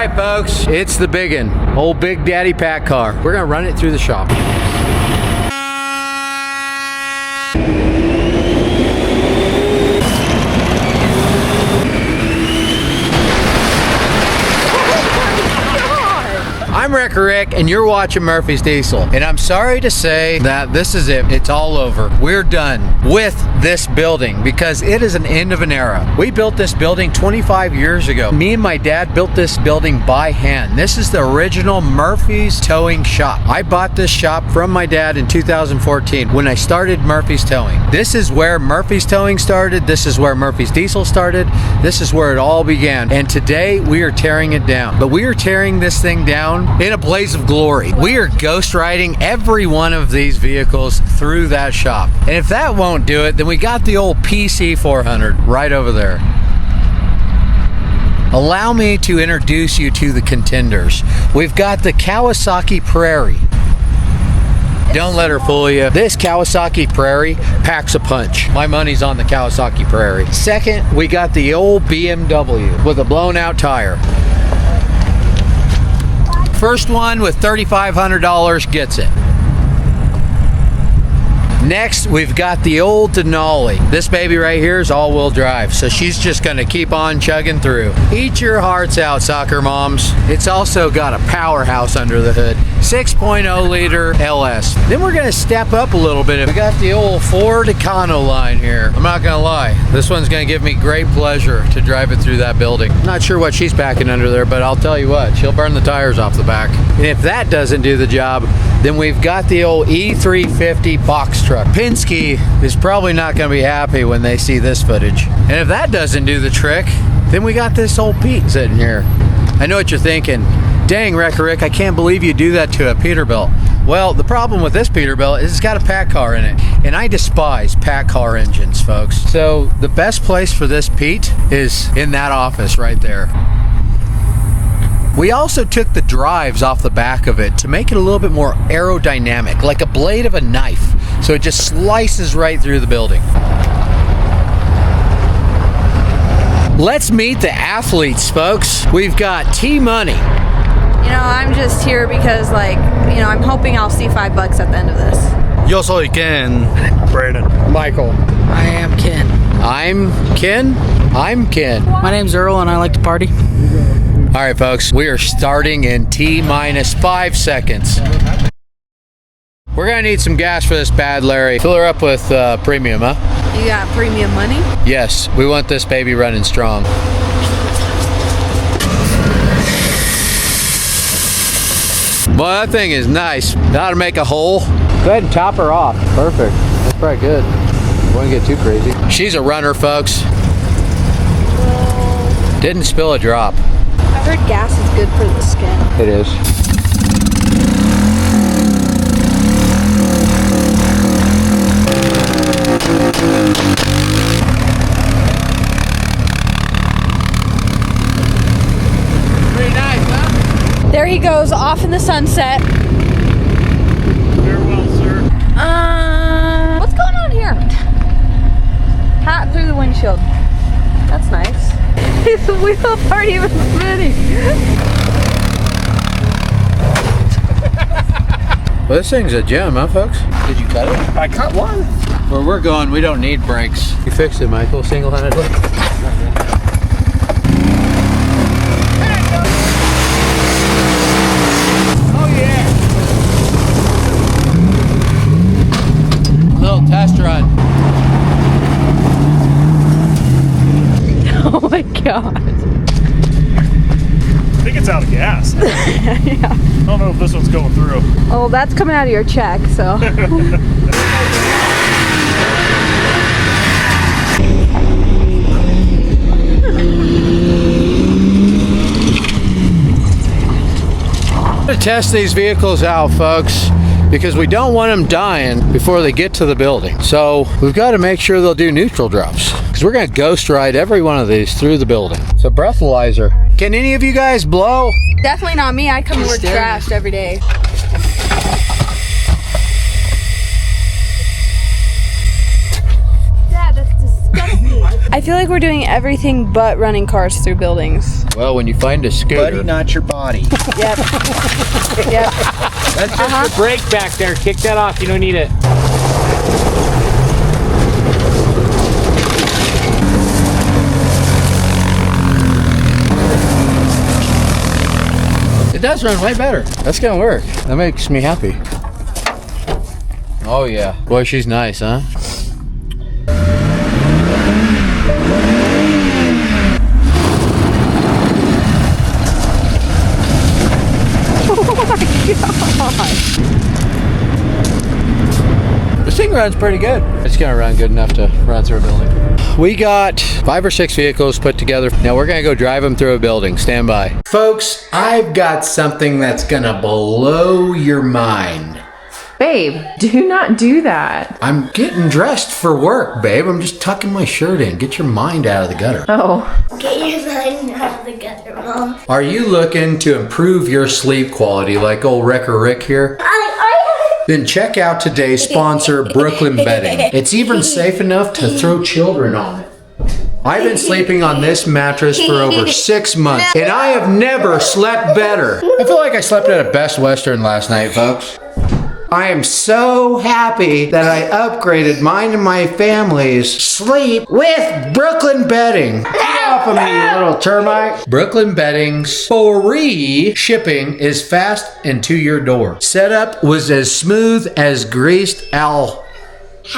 right, folks, it's the biggin', old Big Daddy Pat car. We're gonna run it through the shop. I'm Wrecker Rick, and you're watching Murphy's Diesel. And I'm sorry to say that this is it. It's all over. We're done with this building because it is an end of an era. We built this building 25 years ago. Me and my dad built this building by hand. This is the original Murphy's Towing Shop. I bought this shop from my dad in 2014 when I started Murphy's Towing. This is where Murphy's Towing started. This is where Murphy's Diesel started. This is where it all began. And today we are tearing it down. But we are tearing this thing down in a blaze of glory. We are ghost riding every one of these vehicles through that shop. And if that won't do it, then we got the old PC 400 right over there. Allow me to introduce you to the contenders. We've got the Kawasaki Prairie. Don't let her fool you. This Kawasaki Prairie packs a punch. My money's on the Kawasaki Prairie. Second, we got the old BMW with a blown out tire. First one with $3,500 gets it. Next, we've got the old Denali. This baby right here is all-wheel drive, so she's just gonna keep on chugging through. Eat your hearts out, soccer moms. It's also got a powerhouse under the hood. 6.0 liter LS. Then we're gonna step up a little bit. We got the old Ford Econo line here. I'm not gonna lie, this one's gonna give me great pleasure to drive it through that building. Not sure what she's packing under there, but I'll tell you what, she'll burn the tires off the back. And if that doesn't do the job, then we've got the old E350 box truck. Penske is probably not going to be happy when they see this footage. And if that doesn't do the trick, then we got this old Pete sitting here. I know what you're thinking. Dang, Wrecker Rick, I can't believe you do that to a Peterbilt. Well, the problem with this Peterbilt is it's got a pack car in it. And I despise pack car engines, folks. So the best place for this Pete is in that office right there. We also took the drives off the back of it to make it a little bit more aerodynamic, like a blade of a knife. So it just slices right through the building. Let's meet the athletes, folks. We've got T-Money. You know, I'm just here because, like, you know, I'm hoping I'll see $5 at the end of this. Yo soy Ken. Brandon. Michael. I am Ken. I'm Ken. I'm Ken. My name's Earl and I like to party. All right, folks, we are starting in T-minus 5 seconds. We're gonna need some gas for this bad Larry. Fill her up with premium, huh? You got premium money? Yes, we want this baby running strong. Boy, that thing is nice. Know how to make a hole? Go ahead and top her off. Perfect. That's probably good. Won't get too crazy. She's a runner, folks. Didn't spill a drop. I've heard gas is good for the skin. It is. Pretty nice, huh? There he goes, off in the sunset. Farewell, sir. What's going on here? Hat through the windshield. That's nice. The wheels aren't even spinning. Well, this thing's a gem, huh, folks? Did you cut it? I cut one. Where we're going, we don't need brakes. You fixed it, Michael, single-handedly. Oh, yeah. Little test run. Oh my god. I think it's out of gas. Yeah. I don't know if this one's going through. Oh, that's coming out of your check, so. To test these vehicles out, folks, because we don't want them dying before they get to the building. So we've got to make sure they'll do neutral drops, because we're going to ghost ride every one of these through the building. So breathalyzer. Can any of you guys blow? Definitely not me. I come to work trashed every day. Dad, that's disgusting. I feel like we're doing everything but running cars through buildings. Well, when you find a scooter. Buddy, not your body. Yep. Yep. That's just the brake back there. Kick that off. You don't need it. It does run way better. That's gonna work. That makes me happy. Oh yeah. Boy, she's nice, huh? This thing runs pretty good. It's gonna run good enough to run through a building. We got 5 or 6 vehicles put together. Now we're gonna go drive them through a building. Stand by. Folks, I've got something that's gonna blow your mind. Babe, do not do that. I'm getting dressed for work, babe. I'm just tucking my shirt in. Get your mind out of the gutter. Oh. Get your mind out of the gutter, Mom. Are you looking to improve your sleep quality like old Wrecker Rick here? Then check out today's sponsor, Brooklyn Bedding. It's even safe enough to throw children on it. I've been sleeping on this mattress for over 6 months, and I have never slept better. I feel like I slept at a Best Western last night, folks. I am so happy that I upgraded mine and my family's sleep with Brooklyn Bedding. Get off of me, you little termite. Brooklyn Bedding's free shipping is fast and to your door. Setup was as smooth as greased owl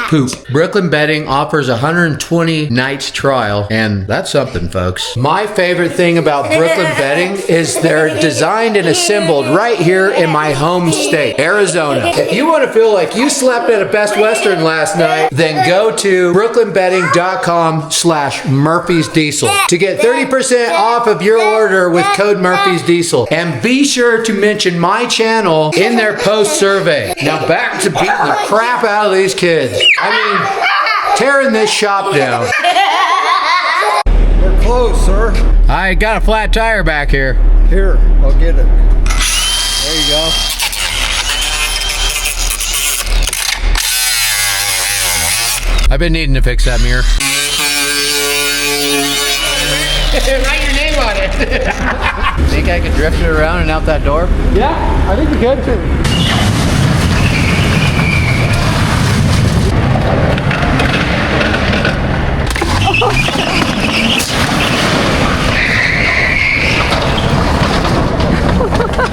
poop. Brooklyn Bedding offers a 120 nights trial, and that's something, folks. My favorite thing about Brooklyn Bedding is they're designed and assembled right here in my home state, Arizona. If you want to feel like you slept at a Best Western last night, then go to brooklynbedding.com/Murphy'sDiesel to get 30% off of your order with code Murphy'sDiesel. And be sure to mention my channel in their post survey. Now back to beating the crap out of these kids. I mean, tearing this shop down. We're close, sir. I got a flat tire back here. Here, I'll get it. There you go. I've been needing to fix that mirror. Write your name on it. Think I could drift it around and out that door? Yeah, I think we could.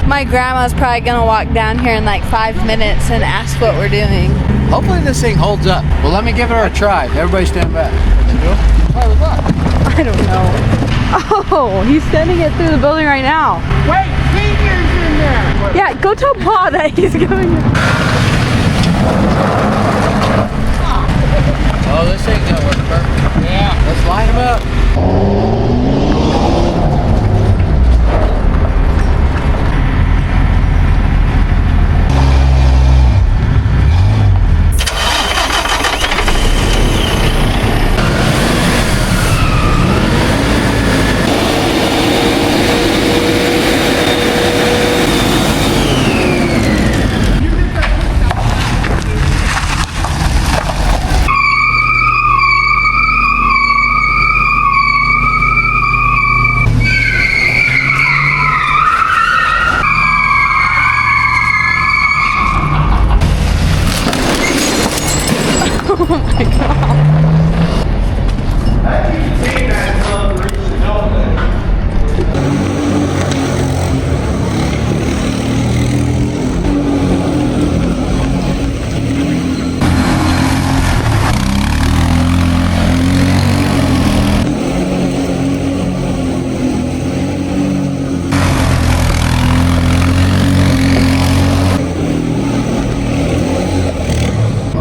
My grandma's probably gonna walk down here in like 5 minutes and ask what we're doing. Hopefully this thing holds up. Well, let me give it a try. Everybody stand back. I don't know. Oh, he's sending it through the building right now. Wait, Senior's in there. Yeah, go tell Pa that he's going. Oh, this thing's gonna work perfect. Yeah. Let's line them up.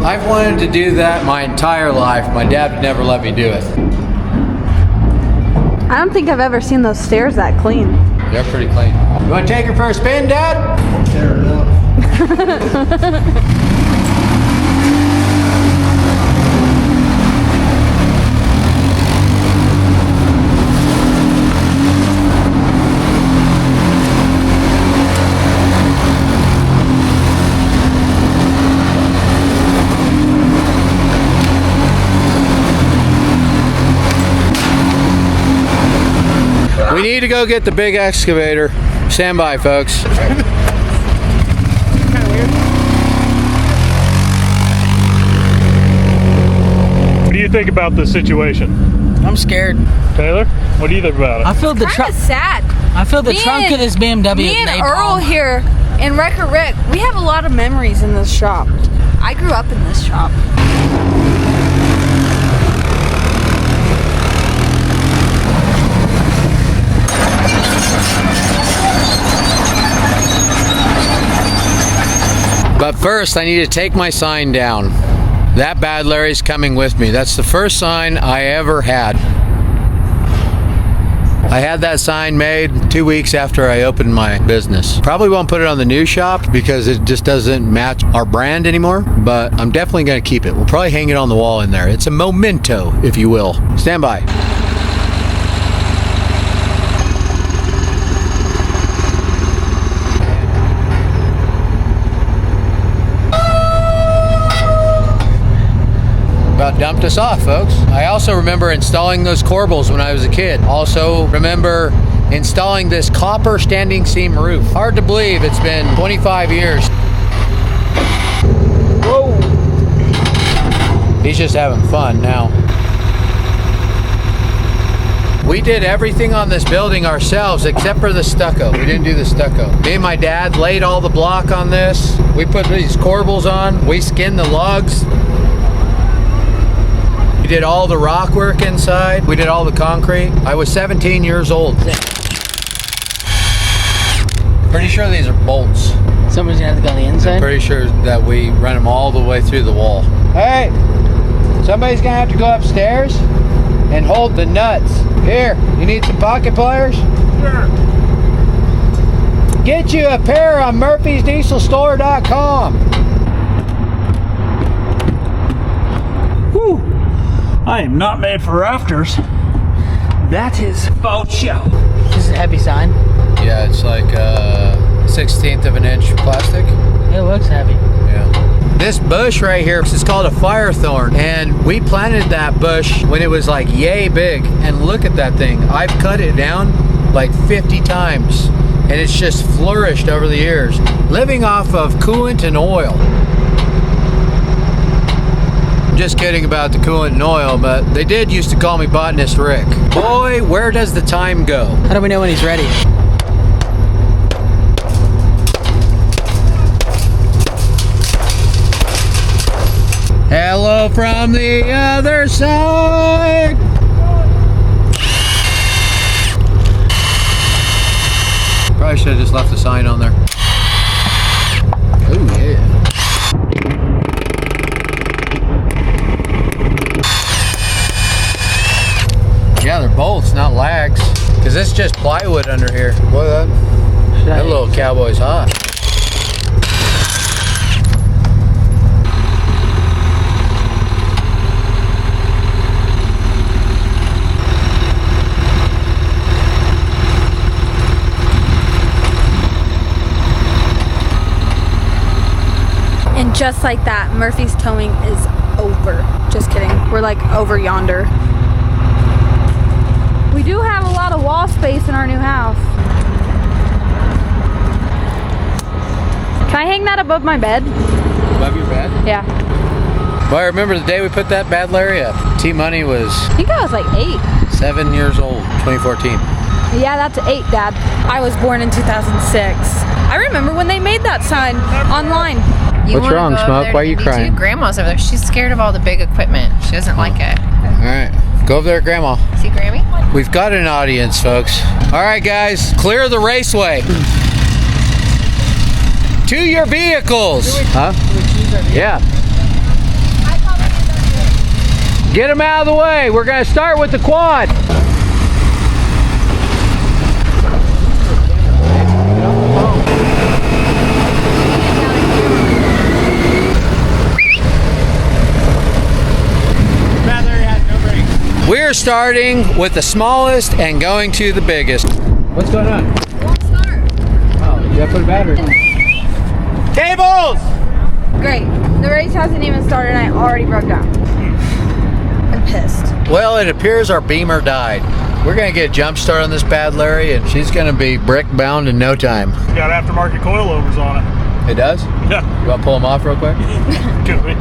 I've wanted to do that my entire life. My dad would never let me do it. I don't think I've ever seen those stairs that clean. They're pretty clean. You want to take her for a spin, Dad? Fair enough. We need to go get the big excavator. Stand by, folks. What do you think about this situation? I'm scared. Taylor, what do you think about it? I feel the Kind trunk. of sad. I feel the Me trunk and- of this BMW. Me is and napalm. Earl here and Wrecker Rick, we have a lot of memories in this shop. I grew up in this shop. But first, I need to take my sign down. That bad Larry's coming with me. That's the first sign I ever had. I had that sign made 2 weeks after I opened my business. Probably won't put it on the new shop because it just doesn't match our brand anymore, but I'm definitely gonna keep it. We'll probably hang it on the wall in there. It's a memento, if you will. Stand by. About dumped us off, folks. I also remember installing those corbels when I was a kid. Also remember installing this copper standing seam roof. Hard to believe it's been 25 years. Whoa! He's just having fun now. We did everything on this building ourselves except for the stucco. We didn't do the stucco. Me and my dad laid all the block on this. We put these corbels on. We skinned the logs. We did all the rock work inside. We did all the concrete. I was 17 years old. Pretty sure these are bolts. Somebody's gonna have to go on the inside. I'm pretty sure that we run them all the way through the wall. Hey, somebody's gonna have to go upstairs and hold the nuts. Here, you need some pocket pliers? Sure. Get you a pair on murphysdieselstore.com. Whew. I am not made for rafters. That is faux show. This is a heavy sign. Yeah, it's like 1/16 of an inch plastic. It looks heavy. Yeah. This bush right here is called a firethorn, and we planted that bush when it was like yay big. And look at that thing. I've cut it down like 50 times, and it's just flourished over the years, living off of coolant and oil. Just kidding about the coolant and oil, but they did used to call me Botanist Rick. Boy, where does the time go? How do we know when he's ready? Hello from the other side. Probably should have just left the sign on there. Oh yeah. Yeah, they're bolts, not lags. Cause it's just plywood under here. Boy, that little cowboy's hot. And just like that, Murphy's towing is over. Just kidding. We're like over yonder. We do have a lot of wall space in our new house. Can I hang that above my bed? Above your bed? Yeah. Well, I remember the day we put that bad Larry up. T-Money was I think I was like 8. 7 years old, 2014. Yeah, that's 8, Dad. I was born in 2006. I remember when they made that sign online. You What's wanna wrong, go over Smoke? there Why are to you Indy crying? too? Grandma's over there. She's scared of all the big equipment. She doesn't like it. All right, go over there, Grandma. See, Grammy? We've got an audience, folks. All right, guys, clear the raceway. To your vehicles. Huh? Yeah. Get them out of the way. We're going to start with the quad. We're starting with the smallest and going to the biggest. What's going on? Won't start. Oh, you have to put a battery in. Cables! Great. The race hasn't even started and I already broke down. I'm pissed. Well, it appears our beamer died. We're gonna get a jump start on this bad Larry, and she's gonna be brick bound in no time. Got aftermarket coilovers on it. It does? Yeah. You wanna pull them off real quick? Good.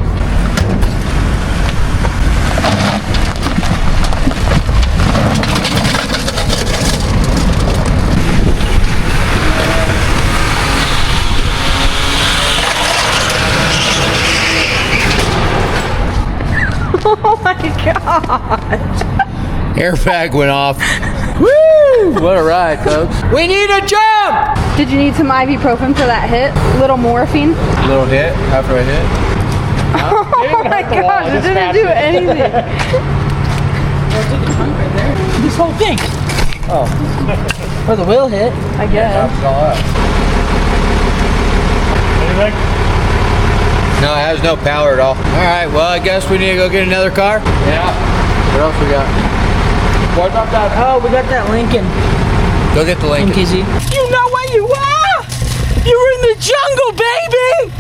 Oh my gosh. Airbag went off. Woo! What a ride, folks. We need a jump! Did you need some ibuprofen for that hit? Little morphine? A little hit after I hit. Oh my gosh, it didn't do anything. This whole thing. Oh. Where the wheel hit. I guess. Drops it all out. Anything? No, it has no power at all. Alright, well, I guess we need to go get another car. Yeah. What else we got? What about that? Oh, we got that Lincoln. Go get the Lincoln. Kizzy. You know where you are? You're in the jungle, baby!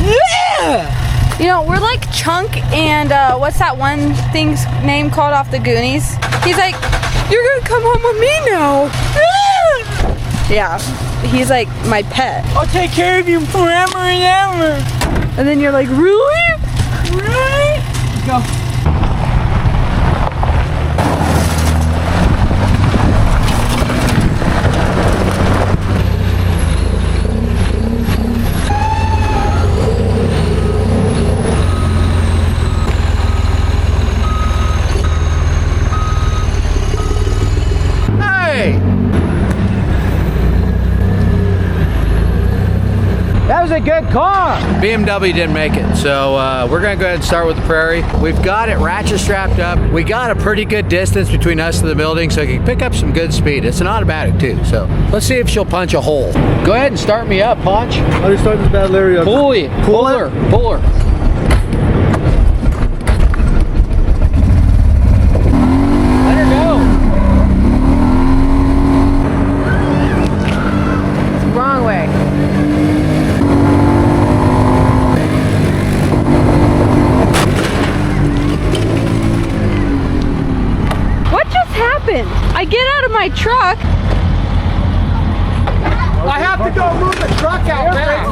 Yeah! You know, we're like Chunk and what's that one thing's name called off the Goonies? He's like, you're gonna come home with me now. Yeah, he's like my pet. I'll take care of you forever and ever. And then you're like, really? Right? Go. Hey! That was a good car. BMW didn't make it, so we're gonna go ahead and start with the Prairie. We've got it ratchet strapped up. We got a pretty good distance between us and the building, so it can pick up some good speed. It's an automatic too, so let's see if she'll punch a hole. Go ahead and start me up, Punch. How do you start this bad Larry? Pull it. Pull her. Pull her. Let her go. Wrong way. What just happened? I get out of my truck. I have to go move the truck out back.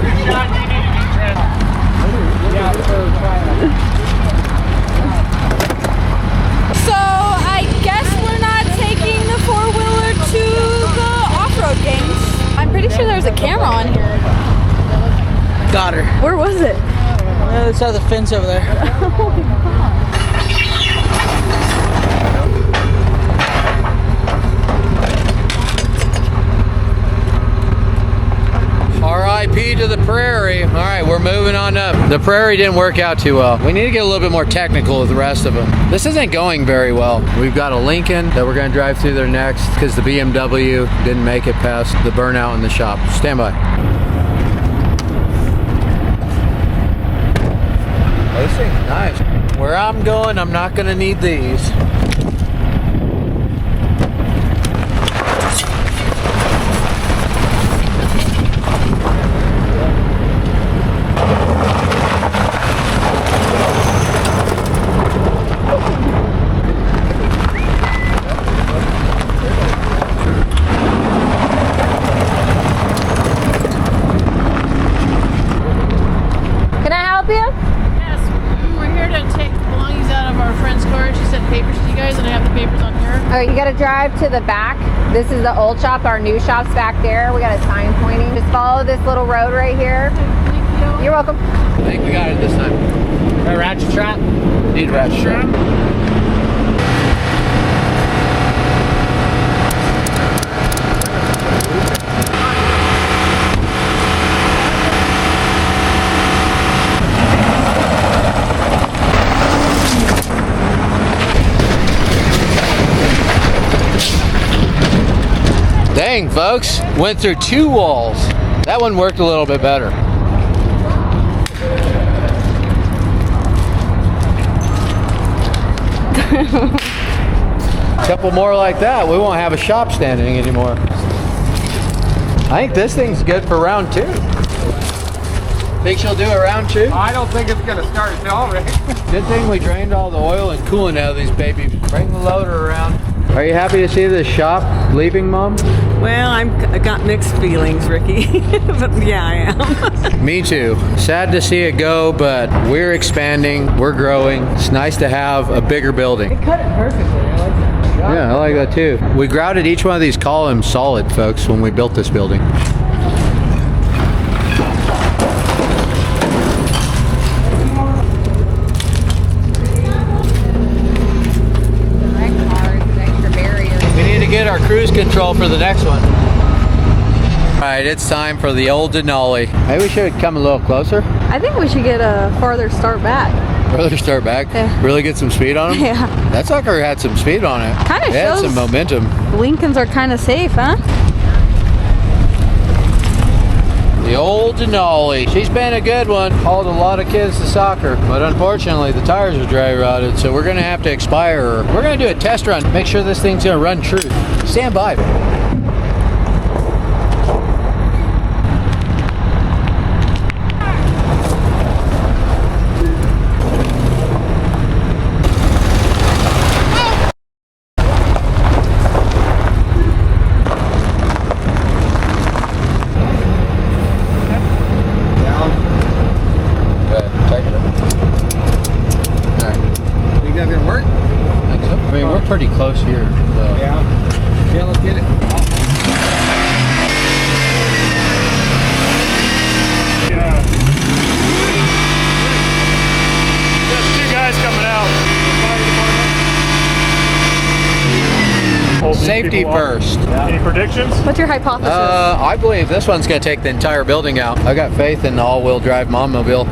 So I guess we're not taking the four-wheeler to the off-road games. I'm pretty sure there's a camera on here. Got her. Where was it? On the other side of the fence over there. RIP to the Prairie. All right, we're moving on up. The Prairie didn't work out too well. We need to get a little bit more technical with the rest of them. This isn't going very well. We've got a Lincoln that we're gonna drive through there next because the BMW didn't make it past the burnout in the shop. Stand by. This thing's nice. Where I'm going, I'm not gonna need these. Can I help you? Yes, we're here to take the belongings out of our friend's car. She sent papers to you guys, and I have the papers on here. All right, you gotta drive to the back. This is the old shop. Our new shop's back there. We got a sign pointing. Just follow this little road right here. Thank you. You're welcome. I think we got it this time. A ratchet strap. Need ratchet strap. Dang, folks, went through 2 walls. That one worked a little bit better. Couple more like that, we won't have a shop standing anymore. I think this thing's good for round 2. Think she'll do a round two? I don't think it's gonna start until already. Good thing we drained all the oil and coolant out of these babies. Bring the loader around. Are you happy to see this shop leaving, Mom? Well, I got mixed feelings, Ricky. But yeah, I am. Me too. Sad to see it go, but we're expanding, we're growing. It's nice to have a bigger building. It cut it perfectly. I like that. Yeah, I like that too. We grouted each one of these columns solid, folks, when we built this building. Get our cruise control for the next one. All right, it's time for the old Denali. Maybe we should come a little closer. I think we should get a farther start back. Further start back? Yeah. Really get some speed on him? Yeah. That sucker had some speed on it. Kind of It had shows some momentum. Lincolns are kind of safe, huh? The old Denali. She's been a good one. Hauled a lot of kids to soccer, but unfortunately the tires are dry rotted, so we're gonna have to expire her. We're gonna do a test run, make sure this thing's gonna run true. Stand by. Pretty close here. So. Yeah, let's get it. Yeah. There's two guys coming out. Hold these Safety people up. first. Any predictions? What's your hypothesis? I believe this one's gonna take the entire building out. I got faith in the all-wheel drive Mom-mobile.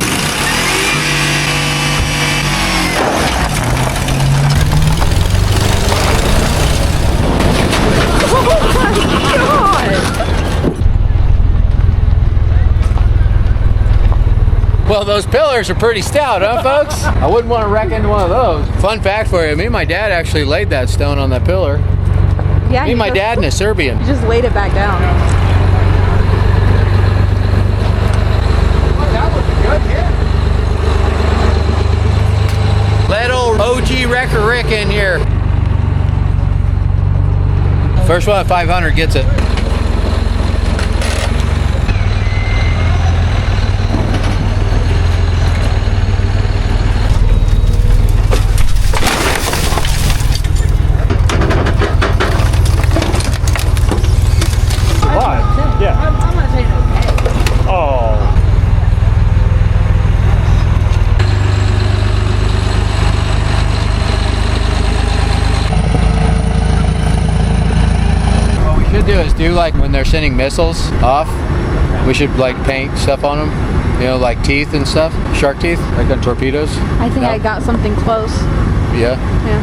Well, those pillars are pretty stout, huh, folks? I wouldn't want to wreck into one of those. Fun fact for you, me and my dad actually laid that stone on that pillar. Yeah. Me and my dad and a Serbian. You just laid it back down. Oh, that was a good hit. Let old OG Wrecker Rick in here. First one at 500 gets it. Yeah. I'm gonna say okay. Oh. What we should do is do like when they're sending missiles off, we should like paint stuff on them. You know, like teeth and stuff. Shark teeth, like on torpedoes. I think No? I got something close. Yeah? Yeah.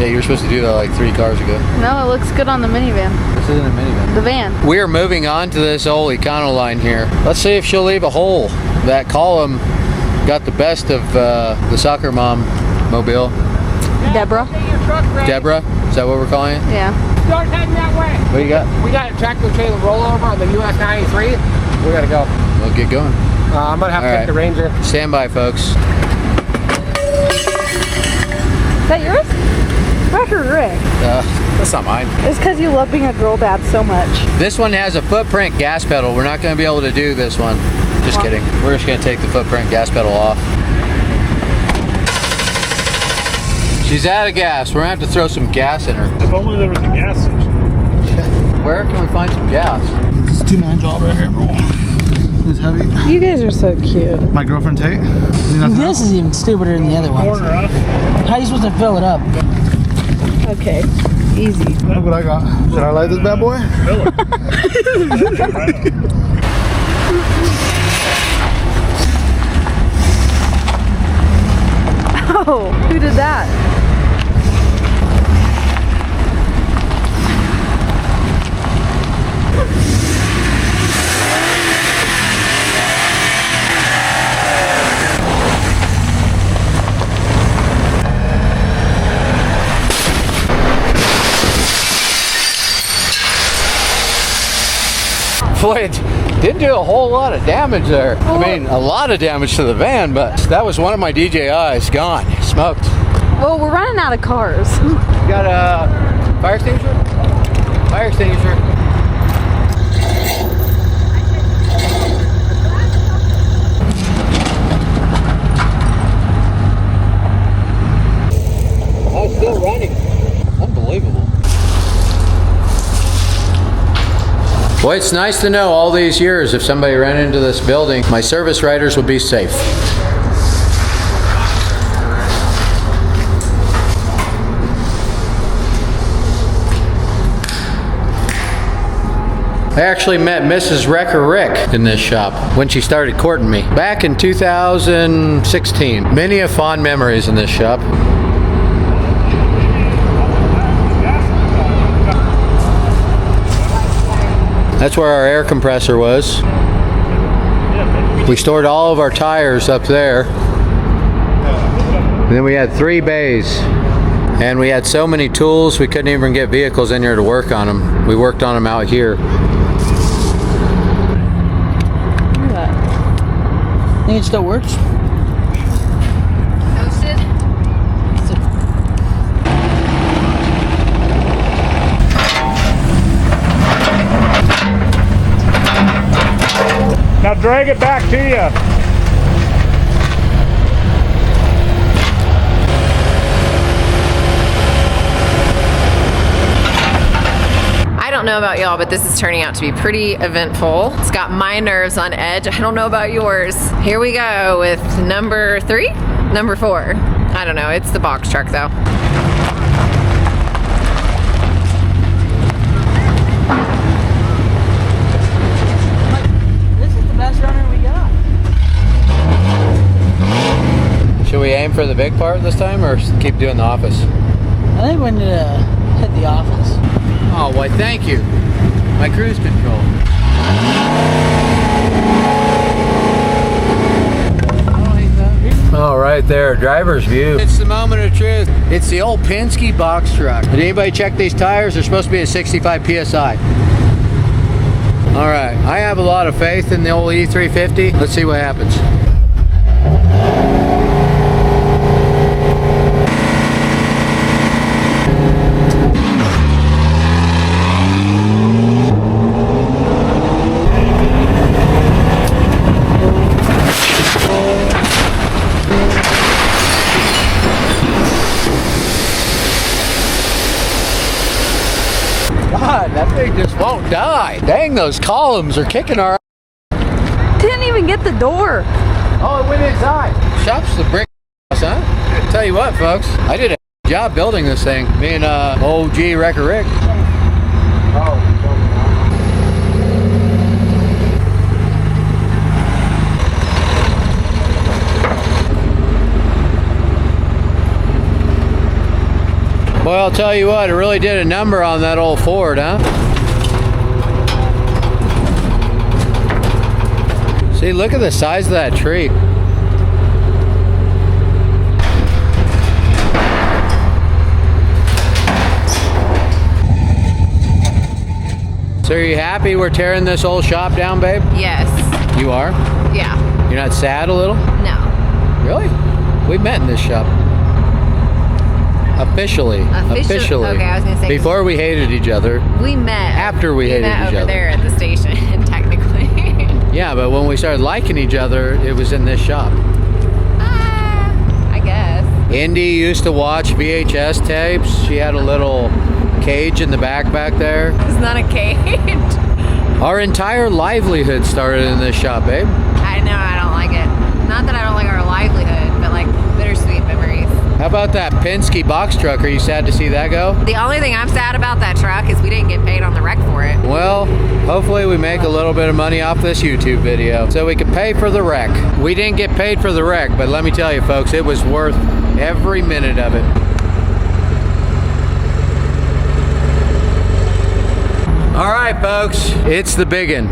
Yeah, you were supposed to do that like 3 cars ago. No, it looks good on the minivan. This isn't a minivan. The van. We're moving on to this old Econoline here. Let's see if she'll leave a hole. That column got the best of the soccer mom mobile. Deborah. Get your truck ready. Deborah, is that what we're calling it? Yeah. Start heading that way. What do you got? We got a tractor trailer rollover on the US 93. We gotta go. We'll get going. I'm gonna have to All take right. the Ranger. Stand by, folks. Is that yours? Wrecker Rick. That's not mine. It's because you love being a girl dad so much. This one has a footprint gas pedal. We're not going to be able to do this one. Just kidding. We're just going to take the footprint gas pedal off. She's out of gas. We're going to have to throw some gas in her. If only there was a gas station. Where can we find some gas? It's a 2-9 job right here, bro. It's heavy. You guys are so cute. My girlfriend Tate. This is even stupider than the other ones. Corner up. How are you supposed to fill it up? Okay. Easy. Look what I got. Should I light this bad boy? Oh, who did that? Boy, Didn't do a whole lot of damage there. I mean, a lot of damage to the van, but that was one of my DJIs gone, smoked. Well, we're running out of cars. You got a fire extinguisher? Fire extinguisher. Oh, it's still running. Unbelievable. Boy, it's nice to know all these years if somebody ran into this building, my service riders would be safe. I actually met Mrs. Wrecker Rick in this shop when she started courting me back in 2016. Many of fond memories in this shop. That's where our air compressor was. We stored all of our tires up there. And then we had 3 bays. And we had so many tools, we couldn't even get vehicles in here to work on them. We worked on them out here. Look at that. Think it still works? Toasted. Now drag it back to you. I don't know about y'all, but this is turning out to be pretty eventful. It's got my nerves on edge. I don't know about yours. Here we go with number 3, number 4. I don't know, it's the box truck though. This is the best runner we got. Should we aim for the big part this time or keep doing the office? I think we need to hit the office. Oh, why thank you. My cruise control. Oh, right there, driver's view. It's the moment of truth. It's the old Penske box truck. Did anybody check these tires? They're supposed to be at 65 PSI. All right, I have a lot of faith in the old E350. Let's see what happens. God, that thing just won't die. Dang, those columns are kicking our... Didn't even get the door. Oh, it went inside. Shop's the brick house, huh? Tell you what, folks, I did a job building this thing. Me and OG Wrecker Rick. Well, I'll tell you what, it really did a number on that old Ford, huh? See, look at the size of that tree. So are you happy we're tearing this old shop down, babe? Yes. You are? Yeah. You're not sad a little? No. Really? We met in this shop. Officially. Okay, I was gonna say before we hated each other. we met. After we hated met each over other. there at the station, technically. Yeah, but when we started liking each other, it was in this shop. I guess. Indy used to watch VHS tapes. She had a little cage in the back there. It's not a cage. Our entire livelihood started in this shop, babe. I know, I don't like it. Not that I don't like our livelihood, but like bittersweet memories. How about that Penske box truck? Are you sad to see that go? The only thing I'm sad about that truck is we didn't get paid on the wreck for it. Well, hopefully we make a little bit of money off this YouTube video so we can pay for the wreck. We didn't get paid for the wreck, but let me tell you folks, it was worth every minute of it. All right, folks, it's the biggin'.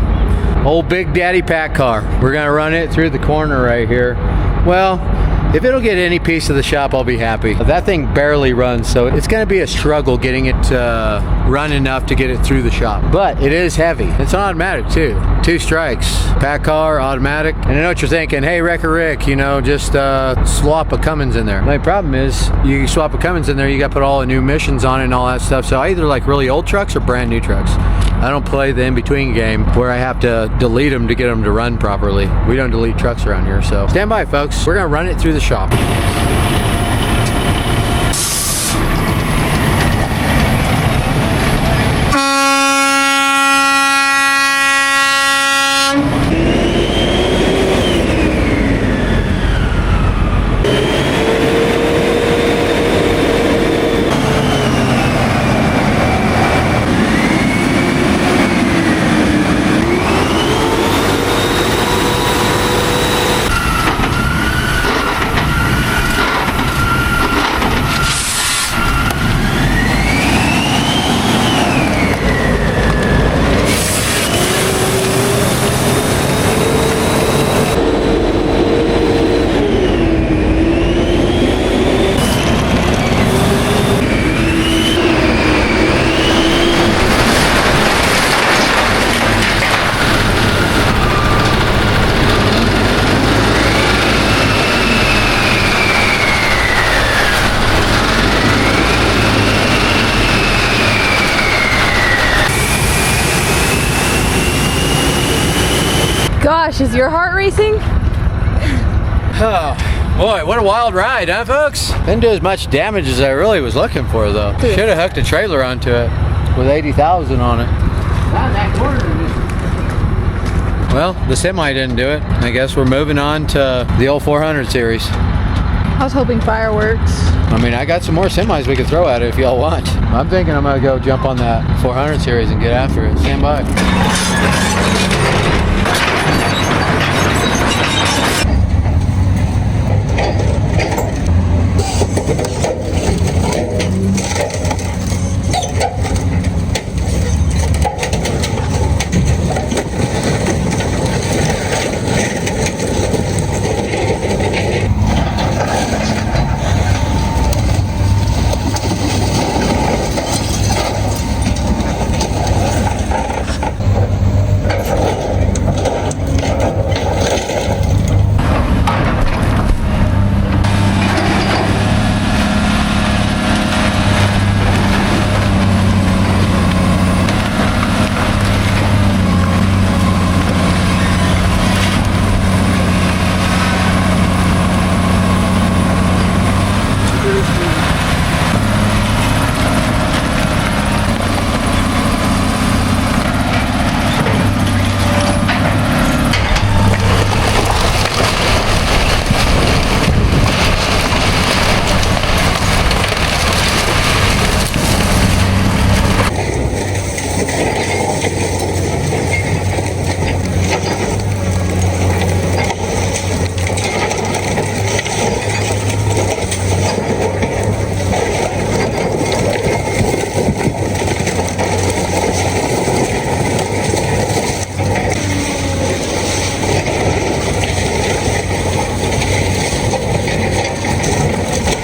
Old Big Daddy pack car. We're gonna run it through the corner right here. Well, If it'll get any piece of the shop, I'll be happy. That thing barely runs, so it's gonna be a struggle getting it to run enough to get it through the shop. But it is heavy. It's automatic too. 2 strikes. Pack car, automatic. And I know what you're thinking, hey, Wrecker Rick, you know, just swap a Cummins in there. My problem is, you swap a Cummins in there, you gotta put all the new emissions on it and all that stuff. So I either like really old trucks or brand new trucks. I don't play the in-between game where I have to delete them to get them to run properly. We don't delete trucks around here, so stand by, folks. We're gonna run it through the shop. Gosh, is your heart racing? Oh, boy, what a wild ride, huh, folks? Didn't do as much damage as I really was looking for, though. Should have hooked a trailer onto it with 80,000 on it. Well, the semi didn't do it. I guess we're moving on to the old 400 series. I was hoping fireworks. I mean, I got some more semis we could throw at it if y'all want. I'm thinking I'm gonna go jump on that 400 series and get after it. Stand by.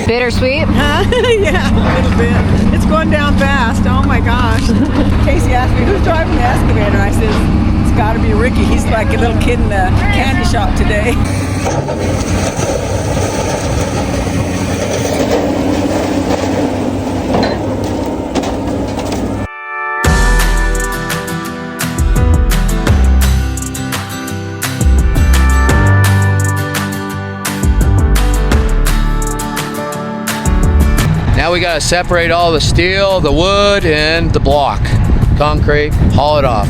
Bittersweet? Yeah, a little bit. It's going down fast. Oh my gosh. Casey asked me, who's driving the excavator? I said, it's got to be Ricky. He's like a little kid in the candy shop today. Now we gotta separate all the steel, the wood, and the block. Concrete, haul it off.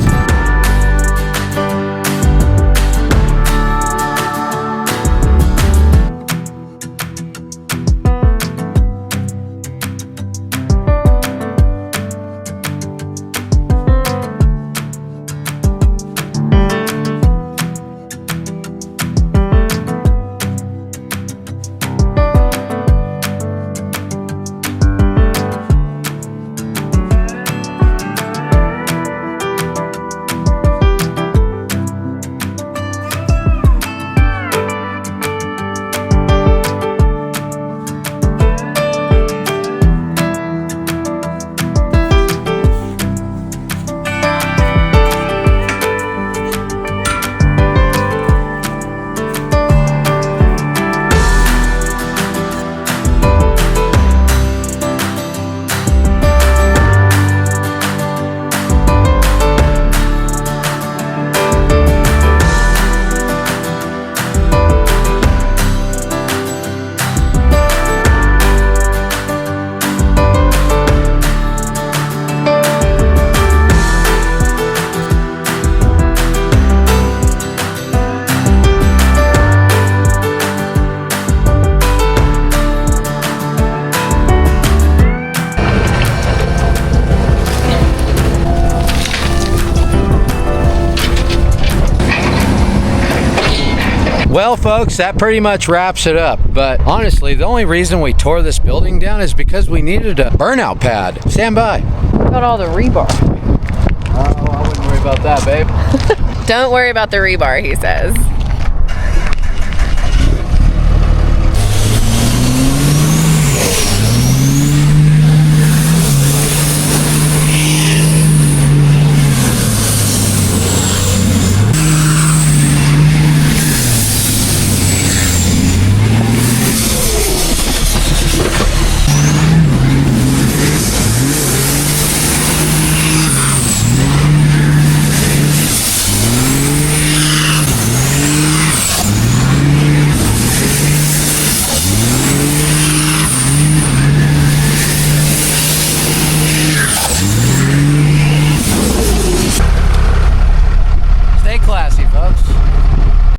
Well, folks, that pretty much wraps it up. But honestly, the only reason we tore this building down is because we needed a burnout pad. Stand by. What about all the rebar? Oh, I wouldn't worry about that, babe. Don't worry about the rebar, he says.